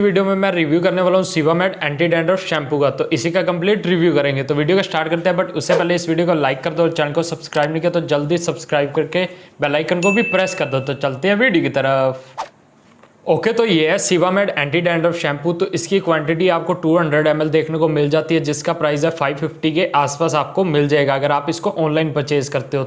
Video में मैं review करने वाला हूँ सीवामेड एंटी डैंड्रफ शैम्पू का। तो इसी का कंप्लीट रिव्यू करेंगे। तो वीडियो को स्टार्ट करते हैं, बट उससे पहले इस वीडियो को लाइक कर दो और चैनल को सब्सक्राइब नहीं किया तो जल्दी सब्सक्राइब करके बेल आइकन को भी प्रेस कर दो। तो चलते हैं वीडियो की तरफ। ओके तो ये है सीवामेड एंटी डैंड्रफ शैम्पू। तो इसकी क्वांटिटी आपको 200 ml देखने को मिल जाती है, जिसका प्राइस है 550 के आसपास आपको मिल जाएगा अगर आप इसको ऑनलाइन परचेज करते हो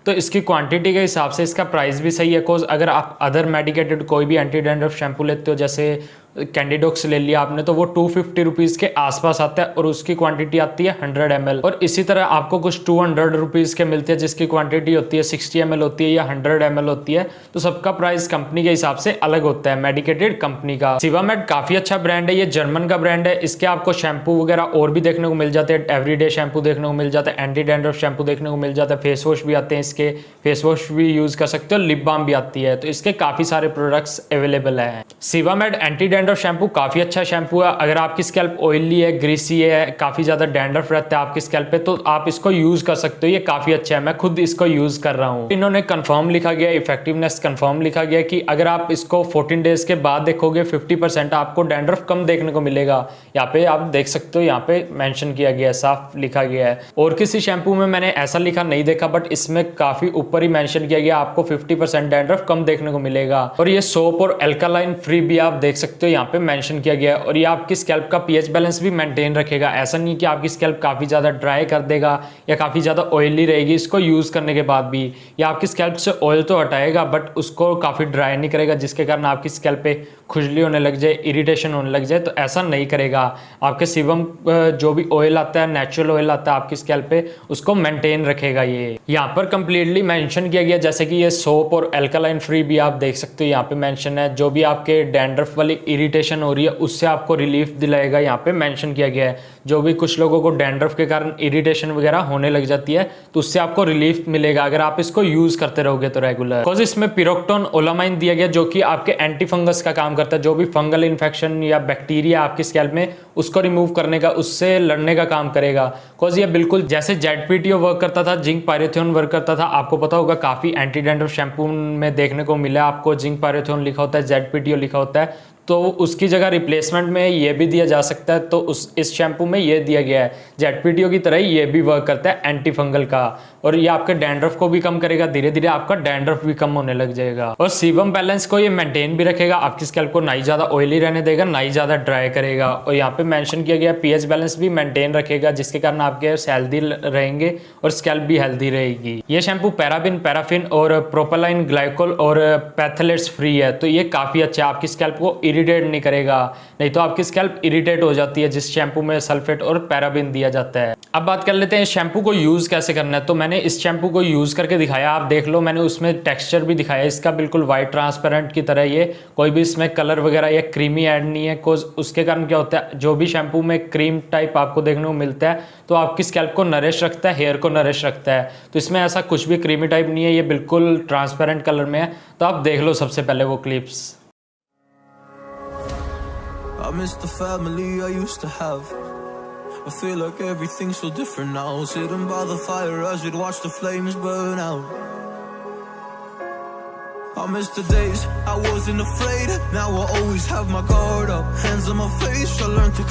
तो इसकी क्वांटिटी के हिसाब से इसका प्राइस भी सही है। कोज अगर आप अदर मेडिकेटेड कोई भी एंटी डैंड्रफ शैम्पू लेते हो, जैसे कैंडिडॉक्स ले लिया आपने, तो वो 250 रुपीज़ के आसपास आता है और उसकी क्वांटिटी आती है 100 ml। और इसी तरह आपको कुछ 200 रुपीज़ के मिलते हैं जिसकी क्वांटिटी होती है 60 ml होती है या 100 ml होती है। तो सबका प्राइस कंपनी के हिसाब से अलग होता है, मेडिकेटेड कंपनी का। सीवामेड काफ़ी अच्छा ब्रांड है, ये जर्मन का ब्रांड है। इसके आपको शैम्पू वगैरह और भी देखने को मिल जाते हैं, एवरीडे शैम्पू देखने को मिल जाता है, एंटी डैंड्रफ शैम्पू देखने को मिल जाता है, फेस वॉश भी आते हैं इसके, फेस वॉश भी यूज़ कर सकते हो, लिप बाम भी आती है। तो इसके काफ़ी सारे प्रोडक्ट्स अवेलेबल हैं। सीवामेड एंटी डैंड्रफ शैम्पू काफ़ी अच्छा शैम्पू है। अगर आपकी स्कैल्प ऑयली है, ग्रीसी है, काफ़ी ज़्यादा डैंड्रफ रहता है आपकी स्कैल्प पे, तो आप इसको यूज़ कर सकते हो। ये काफ़ी अच्छा है, मैं खुद इसको यूज़ कर रहा हूँ। इन्होंने कंफर्म लिखा गया, इफेक्टिवनेस कंफर्म लिखा गया कि अगर आप इसको 14 डेज के बाद देखोगे 50% आपको डैंड्रफ कम देखने को मिलेगा। यहाँ पे आप देख सकते हो, यहाँ पे मेंशन किया गया है, साफ लिखा गया है। और किसी शैम्पू में मैंने ऐसा लिखा नहीं देखा, बट इसमें काफ़ी ऊपर ही मेंशन किया गया आपको 50% डैंड्रफ कम देखने को मिलेगा। और ये सोप और एल्कालाइन फ्री भी आप देख सकते हो, यहाँ पे मेंशन किया गया है। और ये आपकी स्कैल्प का पीएच बैलेंस भी मेंटेन रखेगा। ऐसा नहीं कि आपकी स्कैल्प काफ़ी ज़्यादा ड्राई कर देगा या काफ़ी ज़्यादा ऑयली रहेगी इसको यूज़ करने के बाद भी। या आपकी स्कैल्प से ऑयल तो हटाएगा बट उसको काफ़ी ड्राई नहीं करेगा, जिसके कारण आपकी स्कैल्प पे खुजली होने लग जाए, इरिटेशन होने लग जाए। तो ऐसा नहीं करेगा। आपके सीवम जो भी ऑयल आता है, नेचुरल ऑयल आता है आपकी स्कैल्प पे, उसको मेंटेन रखेगा। ये यहाँ पर कंप्लीटली मेंशन किया गया, जैसे कि ये सोप और एल्कालाइन फ्री भी आप देख सकते हो, यहाँ पे मेंशन है। जो भी आपके डैंड्रफ वाली इरिटेशन हो रही है उससे आपको रिलीफ दिलाएगा, यहाँ पे मेंशन किया गया है। जो भी कुछ लोगों को डैंड्रफ के कारण इरिटेशन वगैरह होने लग जाती है तो उससे आपको रिलीफ मिलेगा अगर आप इसको यूज करते रहोगे तो रेगुलर। बिकॉज इसमें पिरोक्टोन ओलामाइन दिया गया जो कि आपके एंटी फंगस का काम करता है। जो भी फंगल इन्फेक्शन या बैक्टीरिया आपकी स्कैल्प में, उसको रिमूव करने का, उससे लड़ने का काम करेगा। बिकॉज ये बिल्कुल जैसे जेडपीटीओ वर्क करता था, जिंक पायरेथियोन वर्क करता था। आपको पता होगा काफी एंटी डैंड्रफ शैम्पू में देखने को मिला आपको जिंक पायरेथियोन लिखा होता है, जेडपीटीओ लिखा होता है, तो उसकी जगह रिप्लेसमेंट में ये भी दिया जा सकता है। तो इस शैम्पू में ये दिया गया है, जेडपीटीओ की तरह ही ये भी वर्क करता है एंटी फंगल का। और ये आपके डैंड्रफ को भी कम करेगा, धीरे धीरे आपका डैंड्रफ भी कम होने लग जाएगा। और सीबम बैलेंस को ये मेंटेन भी रखेगा, आपकी स्कैल्प को ना ही ज्यादा ऑयली रहने देगा, ना ही ज्यादा ड्राई करेगा। और यहाँ पे मेंशन किया गया पीएच बैलेंस भी मेंटेन रखेगा, जिसके कारण आपके हेयर्स हेल्दी रहेंगे और स्कैल्प भी हेल्दी रहेगी। ये शैम्पू पैराबिन, पैराफिन और प्रोपेलाइन ग्लाइकोल और पैथलेट्स फ्री है। तो ये काफी अच्छा है, आपकी स्कैल्प को इरिटेट नहीं करेगा। नहीं तो आपकी स्कैल्प इरिटेट हो जाती है जिस शैम्पू में सल्फेट और पैराबिन दिया जाता है। अब बात कर लेते हैं इस शैम्पू को यूज कैसे करना है। तो मैंने इस शैम्पू को यूज करके दिखाया, आप देख लो, मैंने उसमें टेक्सचर भी दिखाया इसका, बिल्कुल व्हाइट ट्रांसपेरेंट की तरह। ये कोई भी इसमें कलर वगैरह या क्रीमी ऐड नहीं है। कोज उसके कारण क्या होता है, जो भी शैम्पू में क्रीम टाइप आपको देखने को मिलता है तो आपकी स्कैल्प को नरिश रखता है, हेयर को नरिश रखता है। तो इसमें ऐसा कुछ भी क्रीमी टाइप नहीं है, ये बिल्कुल ट्रांसपेरेंट कलर में है। तो आप देख लो सबसे पहले वो clips. I miss the family I used to have. I feel like everything's so different now. Sitting by the fire as we'd watch the flames burn out. I miss the days I wasn't afraid. Now I always have my guard up. Hands on my face, I learned to